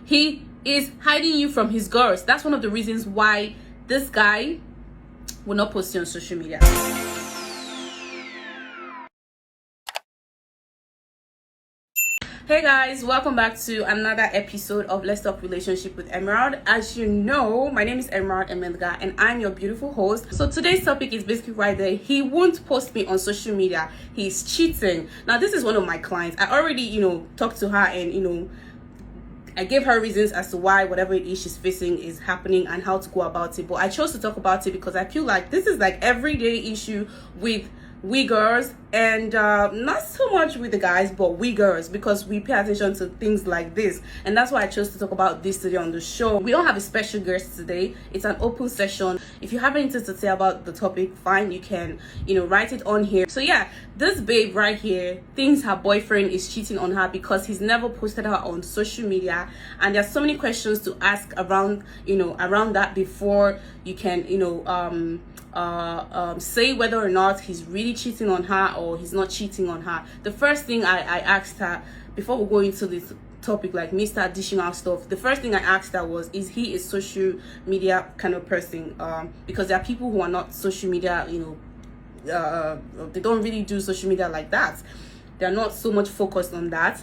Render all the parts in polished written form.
He is hiding you from his girls. That's one of the reasons why this guy will not post you on social media. Hey guys, welcome back to another episode of Let's Talk Relationship with Emerald. As you know, my name is Emerald Emenuga and I'm your beautiful host. So today's topic is basically right there. He won't post me on social media. He's cheating. Now this is one of my clients. I already, talked to her and, I gave her reasons as to why whatever it is she's facing is happening and how to go about it. But I chose to talk about it because I feel like this is like everyday issue with we girls, and not so much with the guys, but we girls, because we pay attention to things like this. And that's why I chose to talk about this today on the show. We don't have a special guest today. It's an open session. If you have anything to say about the topic, fine, you can write it on here. So yeah, this babe right here thinks her boyfriend is cheating on her because he's never posted her on social media, and there's so many questions to ask around around that before you can say whether or not he's really cheating on her or he's not cheating on her. The first thing I asked her before we go into this topic, like me start dishing out stuff, the first thing I asked her was, is he a social media kind of person? Because there are people who are not social media, they don't really do social media like that. They're not so much focused on that.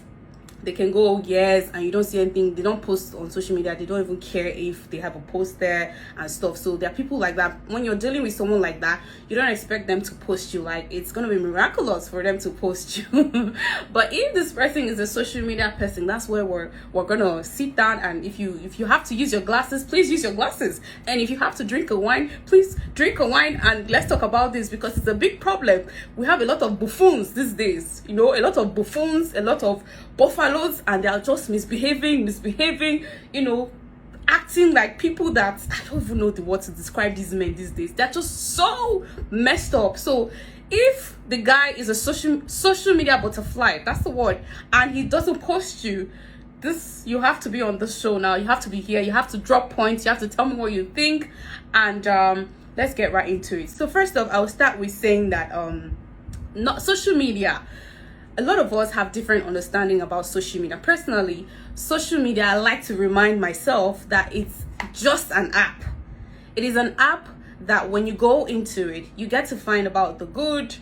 They can go years and you don't see anything. They don't post on social media. They don't even care if they have a post there and stuff. So there are people like that. When you're dealing with someone like that, you don't expect them to post you. Like, it's gonna be miraculous for them to post you. But if this person is a social media person, that's where we're gonna sit down, and if you have to use your glasses, please use your glasses. And if you have to drink a wine, please drink a wine, and let's talk about this because it's a big problem. We have a lot of buffoons these days, a lot of buffoons, a lot of buffaloes, and they are just misbehaving, acting like people that I don't even know the word to describe these men these days. They're just so messed up. So if the guy is a social media butterfly, that's the word, and he doesn't post you, you have to be on the show now. You have to be here. You have to drop points. You have to tell me what you think, and let's get right into it. So first off, I'll start with saying that not social media. A lot of us have different understanding about social media. Personally, social media, I like to remind myself that it's just an app. It is an app that when you go into it, you get to find about the good,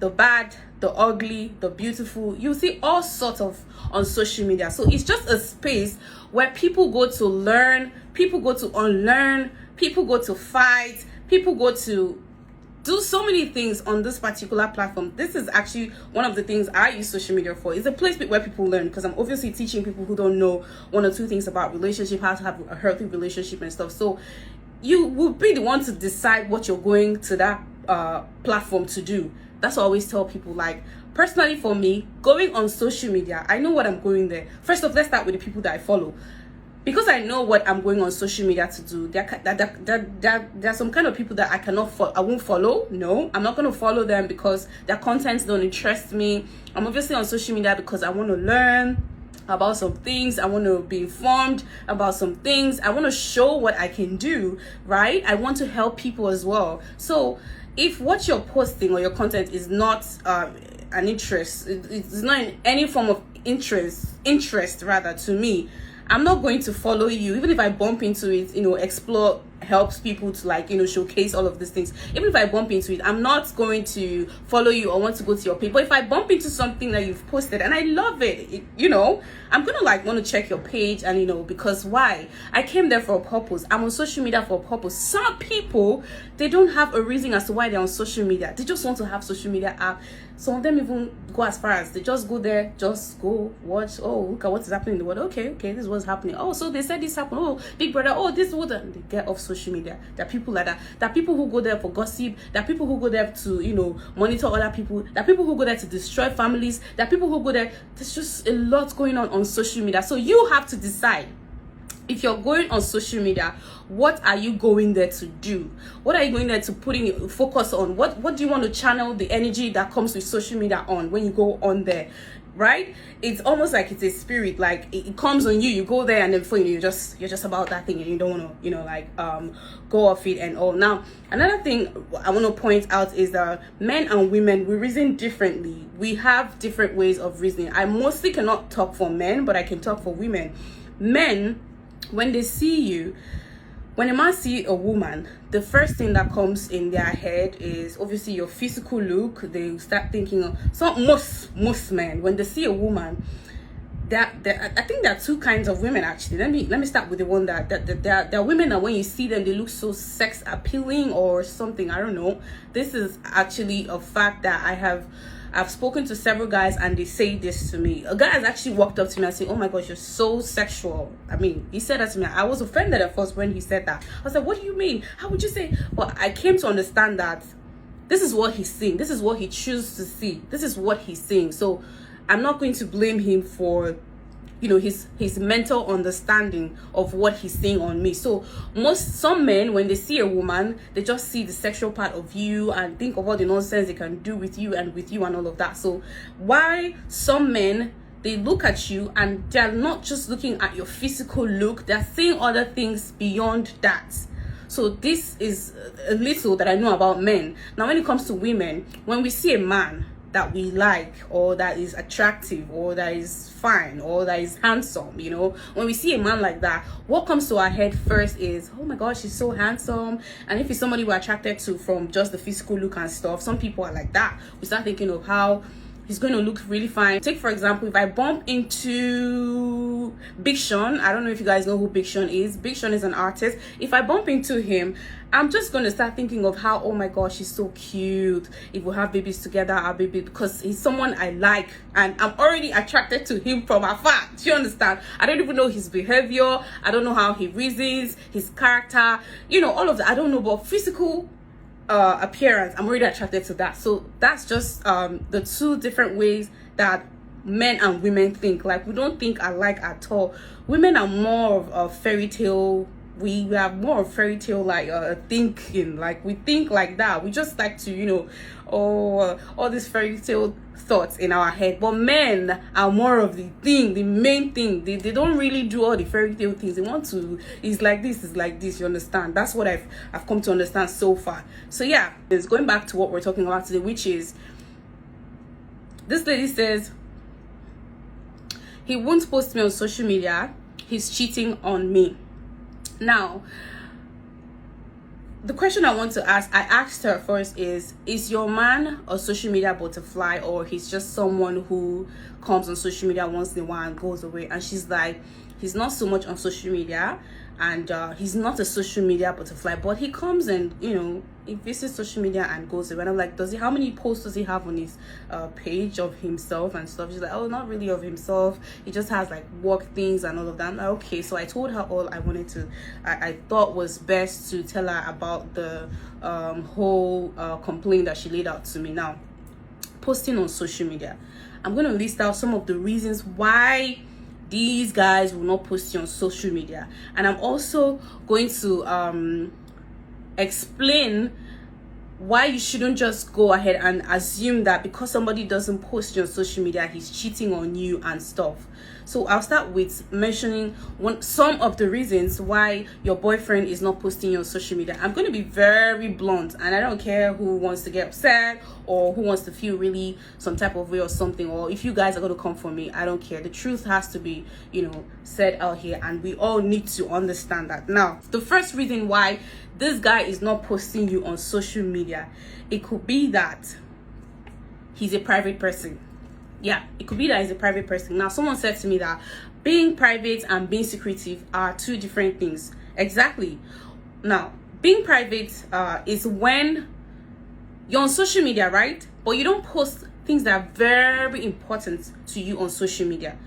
the bad, the ugly, the beautiful. You see all sorts of on social media. So it's just a space where people go to learn, people go to unlearn, people go to fight, people go to do so many things on this particular platform. This is actually one of the things I use social media for. It's a place where people learn, because I'm obviously teaching people who don't know one or two things about relationship, how to have a healthy relationship and stuff. So you will be the one to decide what you're going to that platform to do. That's what I always tell people. Like, personally for me, going on social media, I know what I'm going there. First off, let's start with the people that I follow. Because I know what I'm going on social media to do, there are some kind of people that I won't follow. No, I'm not going to follow them because their contents don't interest me. I'm obviously on social media because I want to learn about some things. I want to be informed about some things. I want to show what I can do, right? I want to help people as well. So if what you're posting or your content is not an interest, it's not in any form of interest rather to me, I'm not going to follow you. Even if I bump into it, explore helps people to showcase all of these things. Even if I bump into it, I'm not going to follow you or want to go to your page. But if I bump into something that you've posted and I love it, I'm gonna want to check your page, and because why? I came there for a purpose. I'm on social media for a purpose. Some people, they don't have a reason as to why they're on social media. They just want to have social media app. Some of them even go as far as they just go there, just go watch. Oh, look at what's happening in the world. Okay, this is what's happening. Oh, so they said this happened. Oh, Big Brother. Oh, this would. They get off social media. There are people like that. There are people who go there for gossip. There are people who go there to monitor other people. There are people who go there to destroy families. There are people who go there. There's just a lot going on social media. So you have to decide. If you're going on social media, what are you going there to do? What are you going there to put in your focus on? What do you want to channel the energy that comes with social media on when you go on there? Right? It's almost like it's a spirit. Like it comes on you. You go there, and then before you're just about that thing, and you don't want to go off it and all. Now, another thing I want to point out is that men and women, we reason differently. We have different ways of reasoning. I mostly cannot talk for men, but I can talk for women. men, when they see you, when a man see a woman, the first thing that comes in their head is obviously your physical look. They start thinking of most men, when they see a woman, I think there are two kinds of women actually. Let me start with the one that there are women that when you see them, they look so sex appealing or something. I don't know. This is actually a fact that I've spoken to several guys and they say this to me. A guy has actually walked up to me and said, "Oh my gosh, you're so sexual." I mean, he said that to me. I was offended at first when he said that. I was like, "What do you mean? How would you say?" But I came to understand that this is what he's seeing. This is what he chooses to see. This is what he's seeing. So I'm not going to blame him for, you know, his mental understanding of what he's seeing on me. So some men, when they see a woman, they just see the sexual part of you and think of all the nonsense they can do with you and all of that. So why some men, they look at you and they're not just looking at your physical look, they're seeing other things beyond that. So this is a little that I know about men. Now when it comes to women, when we see a man that we like, or that is attractive, or that is fine, or that is handsome, you know, when we see a man like that, what comes to our head first is, oh my gosh, he's so handsome. And if it's somebody we're attracted to from just the physical look and stuff, some people are like that, we start thinking of how he's going to look really fine. Take for example, if I bump into Big Sean, I don't know if you guys know who Big Sean is. Big Sean is an artist. If I bump into him, I'm just going to start thinking of how, oh my gosh, he's so cute. If we have babies together, our baby, because he's someone I like and I'm already attracted to him from afar. Do you understand? I don't even know his behavior. I don't know how he reasons, his character, you know, all of that. I don't know, but physical appearance, I'm already attracted to that. So that's just the two different ways that men and women think. Like, we don't think alike at all. Women are more of a fairy tale. We have more of fairy tale like thinking. Like, we think like that. We just like to, you know, all these fairy tale thoughts in our head. But men are more of the main thing. They don't really do all the fairy tale things. They want to, it's like this, you understand? That's what I've come to understand so far. So yeah, it's going back to what we're talking about today, which is this lady says he won't post me on social media, he's cheating on me. Now, the question I want to ask, I asked her first is your man a social media butterfly, or he's just someone who comes on social media once in a while and goes away? And she's like, he's not so much on social media, and he's not a social media butterfly, but he comes and, you know, he visits social media and goes away. And I'm like, how many posts does he have on his page of himself and stuff? She's like, oh, not really of himself, he just has like work things and all of that. I'm like, okay. So I told her all I thought was best to tell her about the whole complaint that she laid out to me. Now, posting on social media, I'm going to list out some of the reasons why these guys will not post you on social media, and I'm also going to explain why you shouldn't just go ahead and assume that because somebody doesn't post you on social media, he's cheating on you and stuff. So I'll start with mentioning some of the reasons why your boyfriend is not posting you on social media. I'm going to be very blunt, and I don't care who wants to get upset or who wants to feel really some type of way or something, or if you guys are going to come for me, I don't care. The truth has to be, you know, said out here, and we all need to understand that. Now, the first reason why this guy is not posting you on social media, it could be that he's a private person. Yeah, it could be that he's a private person. Now, someone said to me that being private and being secretive are two different things. Exactly. Now, being private is when you're on social media, right? But you don't post things that are very important to you on social media.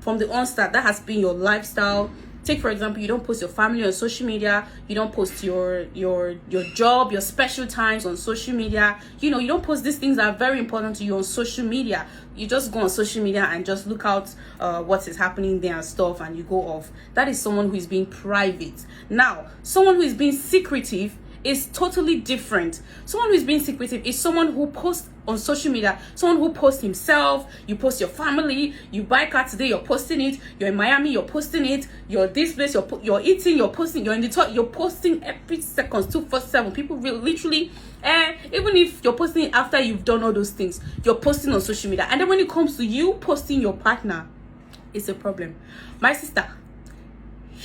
From the onset, that has been your lifestyle. Take for example, you don't post your family on social media, you don't post your job, your special times on social media. You know, you don't post these things that are very important to you on social media. You just go on social media and just look out what is happening there and stuff, and you go off. That is someone who is being private. Now, someone who is being secretive is totally different. Someone who is being secretive is someone who posts on social media, someone who posts himself. You post your family, you buy car today, you're posting it. You're in Miami, you're posting it. You're this place, you're eating, you're posting. You're in the top, you're posting every second, 247. People literally, even if you're posting it after you've done all those things, you're posting on social media. And then when it comes to you posting your partner, it's a problem. My sister,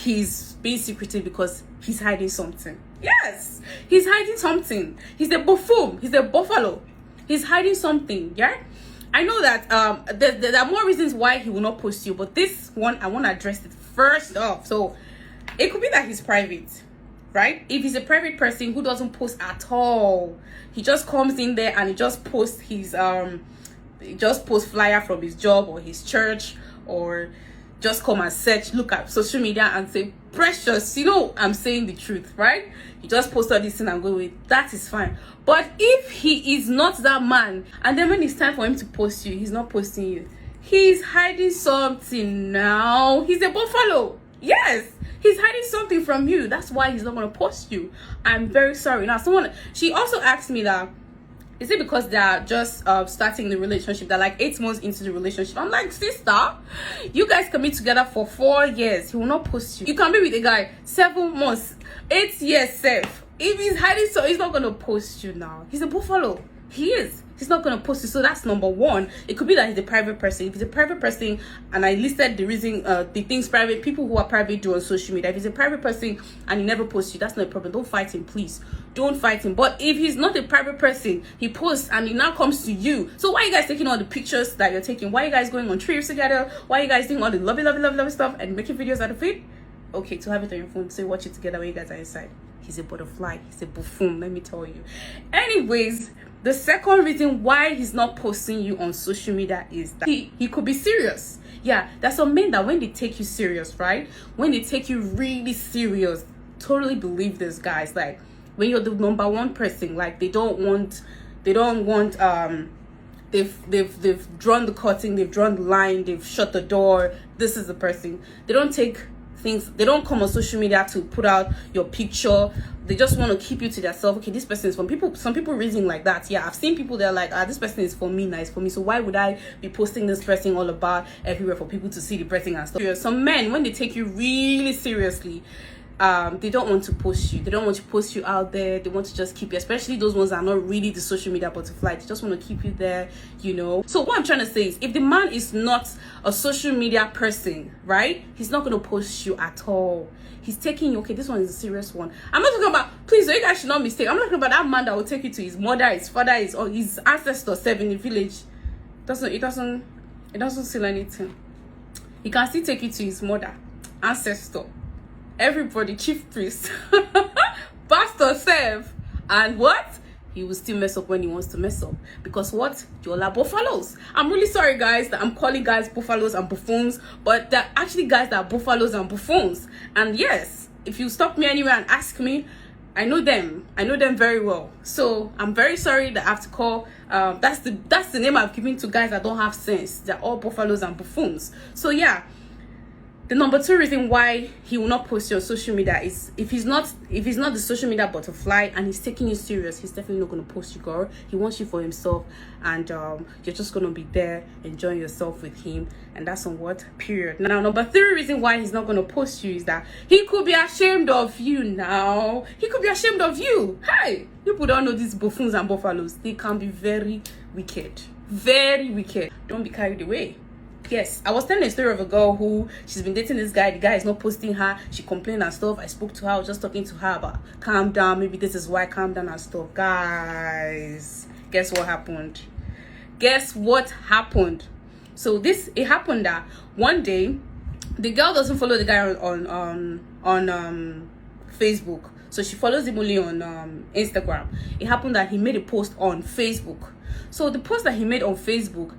he's being secretive because he's hiding something. Yes, he's hiding something. He's a buffoon. He's a buffalo. He's hiding something. Yeah, I know that there are more reasons why he will not post you, but this one I want to address it first off. So it could be that he's private, right? If he's a private person who doesn't post at all, he just comes in there and he just posts his flyer from his job or his church, or just come and search, look at social media and say, Precious, you know, I'm saying the truth, right? You just post all this thing and go with that, is fine. But if he is not that man, and then when it's time for him to post you, he's not posting you, he's hiding something now. He's a buffalo. Yes, he's hiding something from you. That's why he's not going to post you. I'm very sorry. Now, she also asked me that, is it because they're just starting the relationship? They're like 8 months into the relationship. I'm like, sister, you guys can be together for 4 years. He will not post you. You can be with a guy 7 months, 8 years safe. If he's hiding, so he's not going to post you now. He's a buffalo. He is. He's not going to post you. So that's number one. It could be that he's a private person. If he's a private person, and I listed the reason, the things private, people who are private do on social media. If he's a private person and he never posts you, that's not a problem. Don't fight him, please. Don't fight him. But if he's not a private person, he posts and he now comes to you. So why are you guys taking all the pictures that you're taking? Why are you guys going on trips together? Why are you guys doing all the lovely stuff and making videos out of it? Okay, to have it on your phone, so you watch it together when you guys are inside. He's a butterfly. He's a buffoon, let me tell you. Anyways, the second reason why he's not posting you on social media is that he could be serious. Yeah, there's some men that when they take you serious, right? When they take you really serious, totally believe this, guys. Like, when you're the number one person, like they've drawn the curtain, they've drawn the line, they've shut the door. This is the person. They don't take things, they don't come on social media to put out your picture. They just want to keep you to themselves. Okay, this person is from people. Some people reason like that. Yeah, I've seen people that are like, this person is for me, nice for me. So why would I be posting this person all about everywhere for people to see the person and stuff? Some men, when they take you really seriously, they don't want to post you. They don't want to post you out there. They want to just keep you, especially those ones that are not really the social media butterfly. They just want to keep you there, you know. So what I'm trying to say is, if the man is not a social media person, right, he's not going to post you at all. He's taking you. Okay, this one is a serious one. I'm not talking about, please, so you guys should not mistake. I'm not talking about that man that will take you to his mother, his father, his ancestors serve in the village. It doesn't seal anything. He can still take you to his mother, ancestor, everybody, chief priest, pastor, serve, and what? He will still mess up when he wants to mess up. Because what? You're like buffaloes. I'm really sorry, guys, that I'm calling guys buffaloes and buffoons, but they're actually guys that are buffaloes and buffoons. And yes, if you stop me anywhere and ask me, I know them very well. So I'm very sorry that I have to call. That's the name I've given to guys that don't have sense. They're all buffaloes and buffoons. So yeah. The number two reason why he will not post you on social media is if he's not the social media butterfly and he's taking you serious, he's definitely not going to post you, girl. He wants you for himself, and you're just going to be there enjoying yourself with him, and that's on what period. Now, number three reason why he's not going to post you is that he could be ashamed of you. Now he could be ashamed of you. Hey, people don't know these buffoons and buffaloes. They can be very wicked, very wicked. Don't be carried away. Yes, I was telling a story of a girl who, she's been dating this guy. The guy is not posting her. She complained and stuff. I spoke to her. I was just talking to her about calm down. Maybe this is why, calm down and stuff. Guys, guess what happened? Guess what happened? So it happened that one day, the girl doesn't follow the guy on Facebook. So she follows him only on Instagram. It happened that he made a post on Facebook. So the post that he made on Facebook,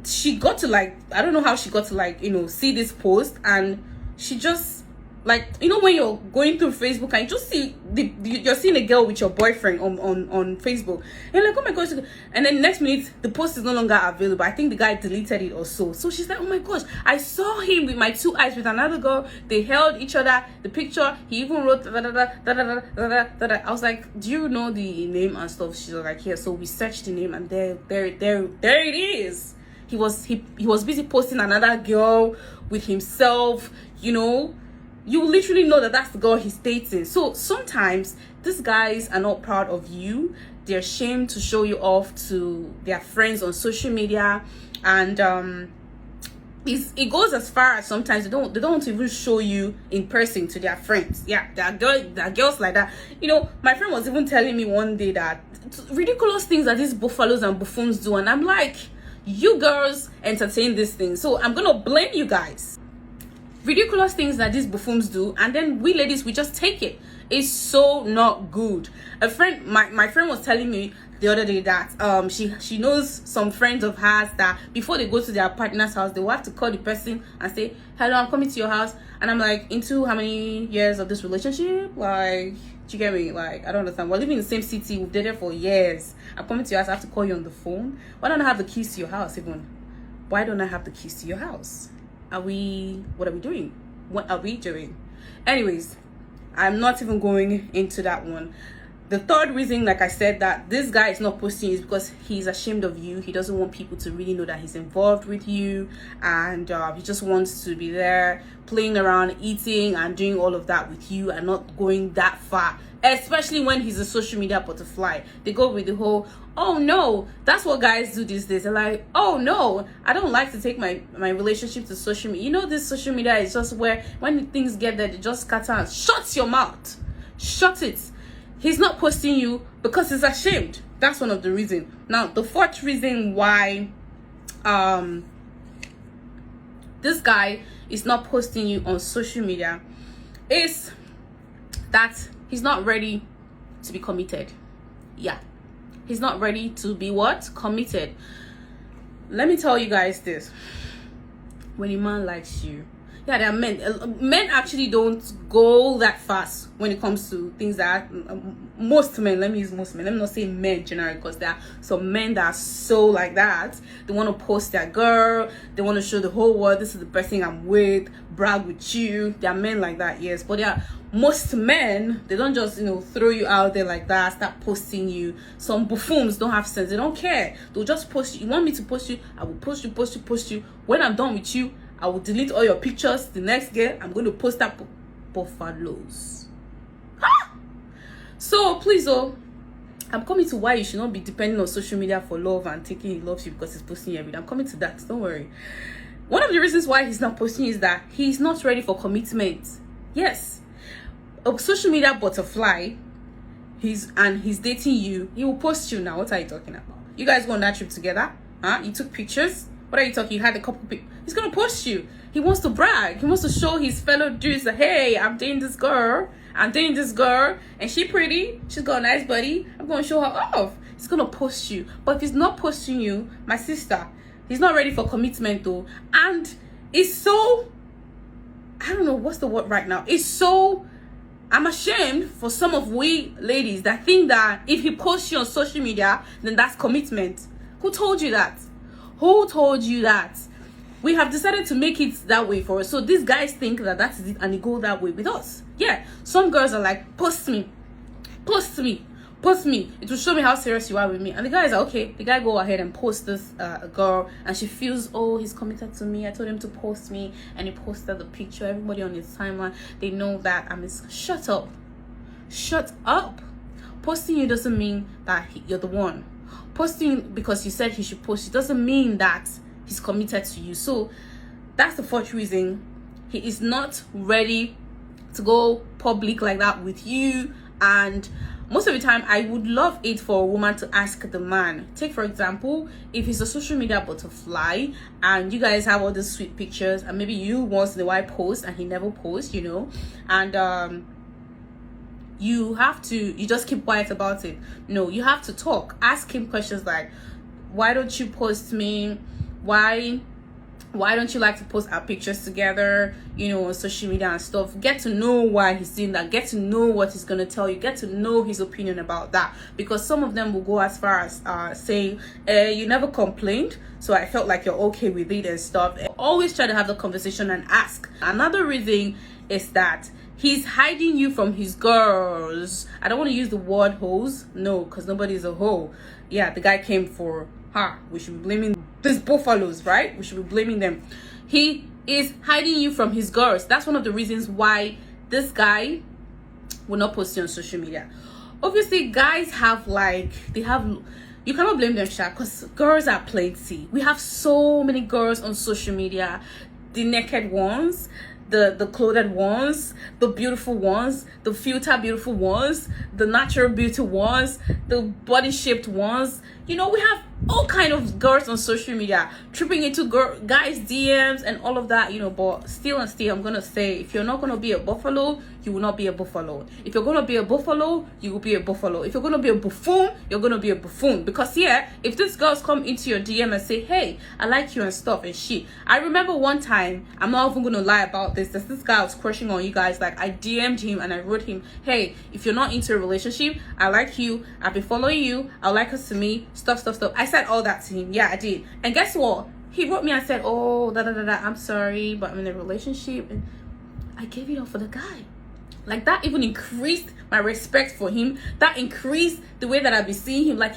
she got to like, I don't know how she got to like, see this post, and she just like, when you're going through Facebook and you just see you're seeing a girl with your boyfriend on Facebook, and you're like, oh my gosh, and then next minute the post is no longer available. I think the guy deleted it or so. So she's like, oh my gosh, I saw him with my 2 eyes with another girl. They held each other, the picture, he even wrote da, da, da, da, da, da, da, da. I was like, do you know the name and stuff? She's like, yeah. So we searched the name, and there it is. He was busy posting another girl with himself. You literally know that that's the girl he's dating. So sometimes these guys are not proud of you. They're ashamed to show you off to their friends on social media, and it goes as far as sometimes they don't even show you in person to their friends. Yeah, there are girls like that. You know, my friend was even telling me one day that ridiculous things that these buffaloes and buffoons do, and I'm like, you girls entertain these things, so I'm gonna blame you guys. Ridiculous things that these buffoons do, and then we ladies, we just take it. It's so not good. My friend was telling me the other day that she knows some friends of hers that before they go to their partner's house, they will have to call the person and say, hello, I'm coming to your house. And I'm like, into how many years of this relationship? Like, do you get me? Like, I don't understand. We're living in the same city, we've dated for years. I'm coming to your house, I have to call you on the phone. Why don't I have the keys to your house even? Why don't I have the keys to your house? What are we doing? What are we doing? Anyways, I'm not even going into that one. The third reason, like I said, that this guy is not posting is because he's ashamed of you. He doesn't want people to really know that he's involved with you, and he just wants to be there playing around, eating and doing all of that with you, and not going that far. Especially when he's a social media butterfly. They go with the whole, oh no, that's what guys do these days. They're like, oh no, I don't like to take my relationship to social media. You know, this social media is just where when things get there, they just scatter and shut your mouth. Shut it. He's not posting you because he's ashamed. That's one of the reasons. Now, the fourth reason why this guy is not posting you on social media is that he's not ready to be committed. Yeah. He's not ready to be what? Committed. Let me tell you guys this. When a man likes you, yeah, there are men actually don't go that fast when it comes to things that most men, let me use most men, let me not say men generally, because there are some men that are so like that. They want to post their girl, they want to show the whole world, this is the person I'm with, brag with you. There are men like that, yes, but there are most men, they don't just, you know, throw you out there like that, start posting you. Some buffoons don't have sense, they don't care, they'll just post you. You want me to post you, I will post you. When I'm done with you, I will delete all your pictures. The next day, I'm going to post that buffaloes. Ah! So please, I'm coming to why you should not be depending on social media for love and thinking he loves you because he's posting every day. I'm coming to that, don't worry. One of the reasons why he's not posting is that he's not ready for commitment. Yes, a social media butterfly, he's dating you, he will post you now. What are you talking about? You guys go on that trip together? You took pictures? What are you talking? You had a couple people. He's gonna post you. He wants to brag. He wants to show his fellow dudes that, hey, I'm dating this girl, and she pretty. She's got a nice body. I'm gonna show her off. He's gonna post you. But if he's not posting you, my sister, he's not ready for commitment though. And it's so, I don't know what's the word right now. It's so, I'm ashamed for some of we ladies that think that if he posts you on social media, then that's commitment. Who told you that? Who told you that? We have decided to make it that way for us. So these guys think that that's it and they go that way with us. Yeah. Some girls are like, post me. It will show me how serious you are with me. And the guys are okay. The guy go ahead and post this girl, and she feels, oh, he's committed to me. I told him to post me, and he posted the picture. Everybody on his timeline, they know that I'm his. Shut up. Posting you doesn't mean that you're the one. Posting because you said he should post, it doesn't mean that he's committed to you. So that's the fourth reason. He is not ready to go public like that with you. And most of the time, I would love it for a woman to ask the man. Take for example, if he's a social media butterfly and you guys have all these sweet pictures, and maybe you once in a while post and he never posts, you know, and you just keep quiet about it. No, you have to talk. Ask him questions like, why don't you post me? Why don't you like to post our pictures together, you know, on social media and stuff? Get to know why he's doing that. Get to know what he's gonna tell you. Get to know his opinion about that. Because some of them will go as far as saying, you never complained, so I felt like you're okay with it and stuff. Always try to have the conversation and ask. Another reason is that he's hiding you from his girls. I don't want to use the word hoes. No, because nobody's a hoe. Yeah, the guy came for her. We should be blaming these buffaloes, right? We should be blaming them. He is hiding you from his girls. That's one of the reasons why this guy will not post you on social media. Obviously, guys have you cannot blame them, Sha, because girls are plenty. We have so many girls on social media, the naked ones, the clothed ones, the beautiful ones, the filter beautiful ones, the natural beauty ones, the body shaped ones. You know, we have all kind of girls on social media tripping into guys DMs and all of that, you know. But still I'm gonna say, if you're not gonna be a buffalo, you will not be a buffalo. If you're gonna be a buffalo, you will be a buffalo. If you're gonna be a buffoon, you're gonna be a buffoon. Because yeah, if these girls come into your DM and say, hey, I like you and stuff and shit. I remember one time, I'm not even gonna lie about this, there's this guy I was crushing on, you guys. Like, I DM'd him and I wrote him, hey, if you're not into a relationship, I like you, I've been following you, I like us to me, stuff. I said all that to him. Yeah, I did. And guess what? He wrote me and said, oh, I'm sorry, but I'm in a relationship. And I gave it up for the guy. Like, that even increased my respect for him. That increased the way that I be seeing him. Like,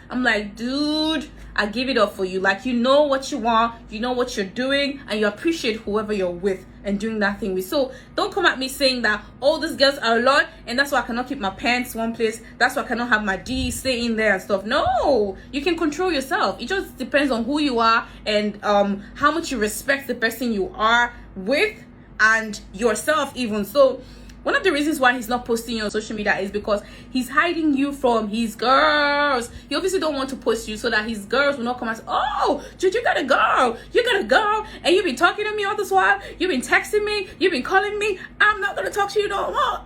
I'm like, dude, I give it up for you. Like, you know what you want, you know what you're doing, and you appreciate whoever you're with and doing that thing with. So don't come at me saying that all these girls are a lot and that's why I cannot keep my pants one place, that's why I cannot have my D stay in there and stuff. No, you can control yourself. It just depends on who you are and how much you respect the person you are with and yourself even. So one of the reasons why he's not posting you on social media is because he's hiding you from his girls. He obviously don't want to post you so that his girls will not come and say, oh, dude, you got a girl, and you've been talking to me all this while, you've been texting me, you've been calling me, I'm not going to talk to you no more.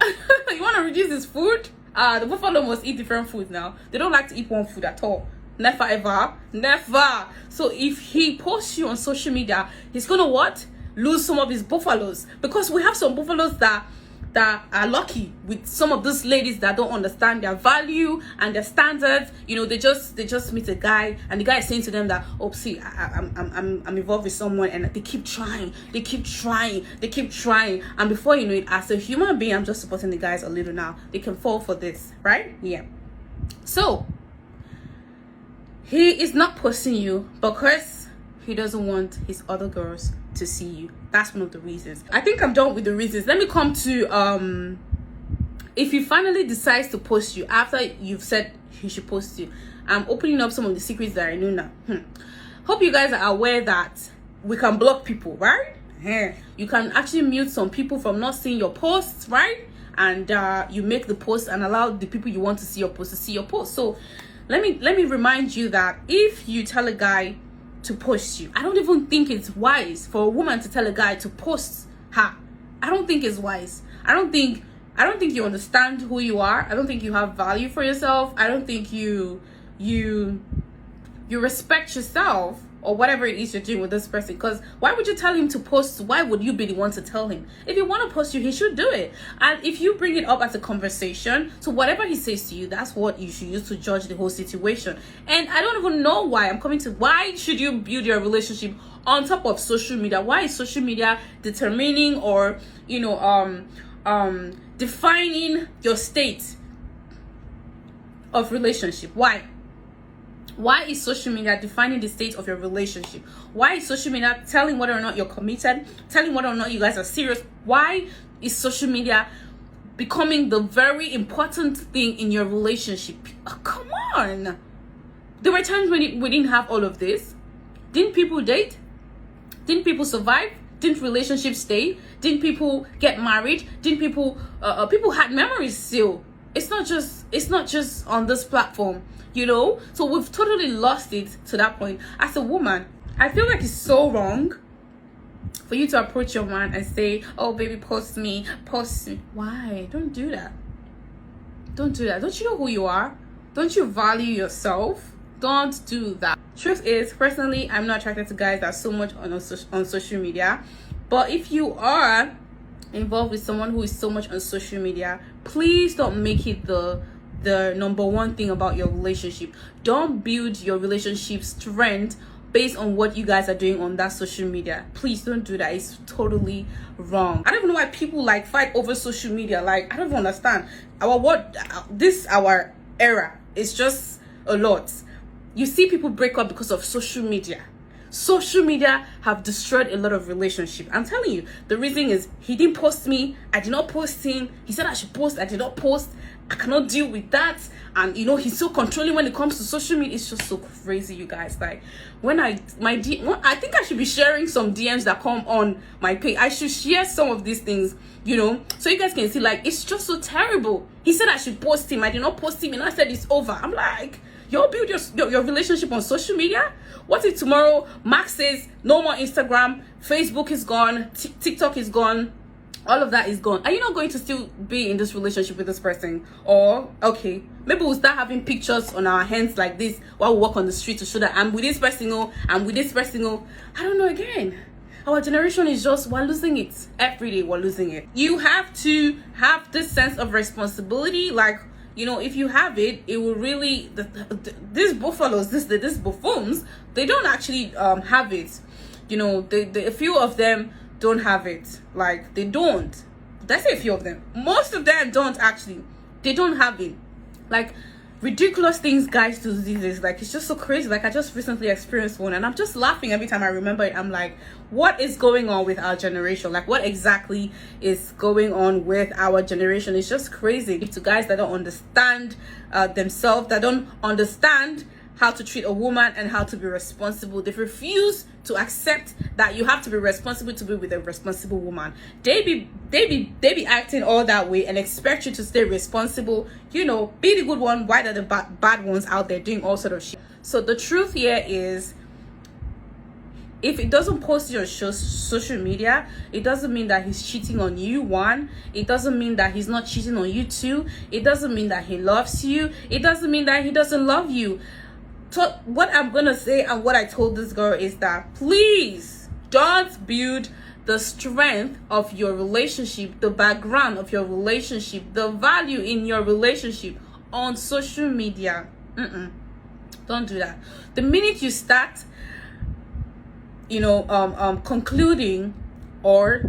You want to reduce his food? The buffalo must eat different food now. They don't like to eat one food at all. Never ever. Never. So if he posts you on social media, he's going to what? Lose some of his buffaloes. Because we have some buffaloes that are lucky with some of those ladies that don't understand their value and their standards. You know, they just meet a guy and the guy is saying to them that, oh, see, I'm involved with someone, and they keep trying, and before you know it, as a human being, I'm just supporting the guys a little now, they can fall for this, right? Yeah. So he is not posting you because he doesn't want his other girls to see you. That's one of the reasons. I think I'm done with the reasons. Let me come to if he finally decides to post you after you've said he should post you. I'm opening up some of the secrets that I know now. Hope you guys are aware that we can block people, right? You can actually mute some people from not seeing your posts, right? And you make the post and allow the people you want to see your post to see your post. So let me remind you that if you tell a guy to post you, I don't even think it's wise for a woman to tell a guy to post her. I don't think it's wise. I don't think you understand who you are. I don't think you have value for yourself. I don't think you respect yourself or whatever it is you're doing with this person. Because why would you tell him to post? Why would you be the one to tell him? If you want to post you, he should do it. And if you bring it up as a conversation, so whatever he says to you, that's what you should use to judge the whole situation. And I don't even know why I'm coming to, why should you build your relationship on top of social media? Why is social media determining or, you know, defining your state of relationship? Why is social media defining the state of your relationship? Why is social media telling whether or not you're committed, telling whether or not you guys are serious? Why is social media becoming the very important thing in your relationship? Oh, come on. There were times when we didn't have all of this. Didn't people date? Didn't people survive? Didn't relationships stay? Didn't people get married? Didn't people people had memories still? It's not just on this platform, you know. So we've totally lost it to that point. As a woman, I feel like it's so wrong for you to approach your man and say, oh baby, post me. Why? Don't do that. Don't you know who you are? Don't you value yourself? Don't do that. Truth is, personally, I'm not attracted to guys that are so much on social media. But if you are involved with someone who is so much on social media, please don't make it the number one thing about your relationship. Don't build your relationship strength based on what you guys are doing on that social media. Please don't do that. It's totally wrong. I don't even know why people like fight over social media. Like, I don't even understand. Our era is just a lot. You see people break up because of social media. Social media have destroyed a lot of relationships. I'm telling you, the reason is he didn't post me, I did not post him. He said I should post, I did not post. I cannot deal with that. And you know, he's so controlling when it comes to social media. It's just so crazy, you guys. Like I think I should be sharing some DMs that come on my page. I should share some of these things, you know, so you guys can see. Like, it's just so terrible. He said I should post him, I did not post him, and I said it's over. I'm like, y'all build your relationship on social media. What if tomorrow Max says no more Instagram, Facebook is gone, TikTok is gone, all of that is gone? Are you not going to still be in this relationship with this person? Or okay, maybe we'll start having pictures on our hands like this while we walk on the street to show that I'm with this person, I'm with this person. I don't know. Again, our generation is just, we're losing it. Every day we're losing it. You have to have this sense of responsibility. Like, you know, if you have it, it will really, these buffaloes, these buffoons, they don't actually have it. You know, a few of them don't have it. Like, they don't. That's a few of them. Most of them don't actually. They don't have it. Like, ridiculous things guys do these days. Like, it's just so crazy. Like, I just recently experienced one, and I'm just laughing every time I remember it. I'm like, what is going on with our generation? Like, what exactly is going on with our generation? It's just crazy. To guys that don't understand themselves, that don't understand how to treat a woman and how to be responsible. They refuse to accept that you have to be responsible to be with a responsible woman. They be acting all that way and expect you to stay responsible. You know, be the good one. Why are the bad ones out there doing all sort of shit? So the truth here is, if it doesn't post your social media, it doesn't mean that he's cheating on you. One, it doesn't mean that he's not cheating on you. Two, it doesn't mean that he loves you. It doesn't mean that he doesn't love you. So what I'm gonna say, and what I told this girl, is that please don't build the strength of your relationship, the background of your relationship, the value in your relationship on social media. Don't do that. The minute you start, you know, concluding, or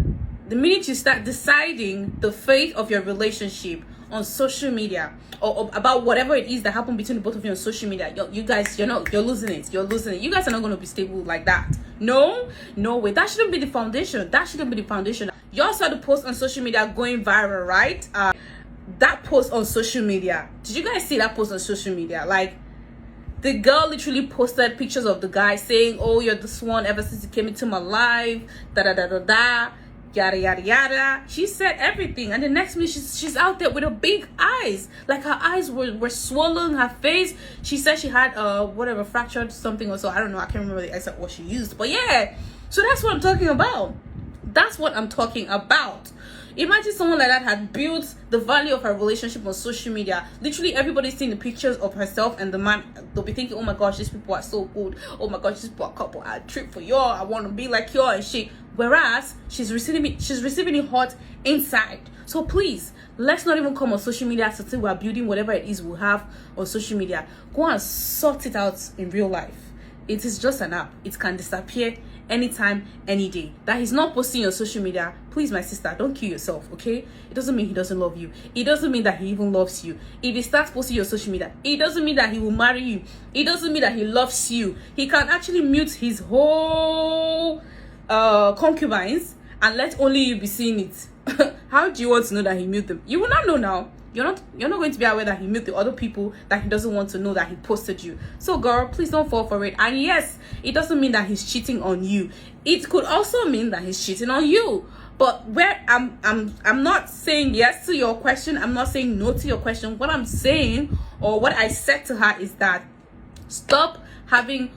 the minute you start deciding the fate of your relationship on social media, or about whatever it is that happened between the both of you on social media, you guys, you're losing it. You're losing it. You guys are not going to be stable like that. No way. That shouldn't be the foundation. That shouldn't be the foundation. Y'all saw the post on social media going viral, right? That post on social media. Did you guys see that post on social media? Like, the girl literally posted pictures of the guy saying, "Oh, you're the swan ever since you came into my life, da da da da da, yada yada yada." She said everything, and the next minute she's out there with her big eyes. Like, her eyes were swollen, her face, she said she had whatever, fractured something or so. I don't know, I can't remember the exact what she used, but yeah. So that's what I'm talking about. That's what I'm talking about. Imagine someone like that had built the value of her relationship on social media. Literally everybody's seeing the pictures of herself and the man. They'll be thinking, oh my gosh, these people are so good. Oh my gosh, these people are a couple. I trip for y'all. I want to be like y'all and shit. Whereas she's receiving it hot inside. So please, let's not even come on social media to say we're building whatever it is we have on social media. Go and sort it out in real life. It is just an app. It can disappear anytime, any day. That he's not posting on social media, please, my sister, don't kill yourself, okay? It doesn't mean he doesn't love you. It doesn't mean that he even loves you. If he starts posting your social media, it doesn't mean that he will marry you. It doesn't mean that he loves you. He can actually mute his whole concubines and let only you be seeing it. How do you want to know that he muted them? You will not know now. You're not going to be aware that he met the other people that he doesn't want to know that he posted you. So girl, please don't fall for it. And yes, it doesn't mean that he's cheating on you. It could also mean that he's cheating on you. But where I'm not saying yes to your question, I'm not saying no to your question. What I'm saying, or what I said to her, is that stop having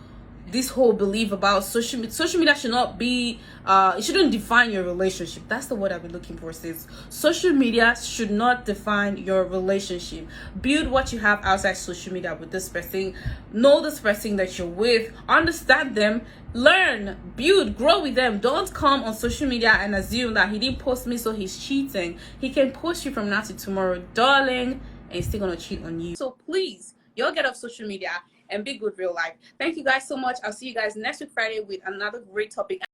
this whole belief about social media. Social media should not be it shouldn't define your relationship. That's the word I've been looking for, sis. Social media should not define your relationship. Build what you have outside social media with this person. Know this person that you're with, understand them, learn, build, grow with them. Don't come on social media and assume that he didn't post me so he's cheating. He can post you from now to tomorrow, darling, and he's still gonna cheat on you. So please, y'all get off social media and be good real life. Thank you guys so much. I'll see you guys next week Friday with another great topic.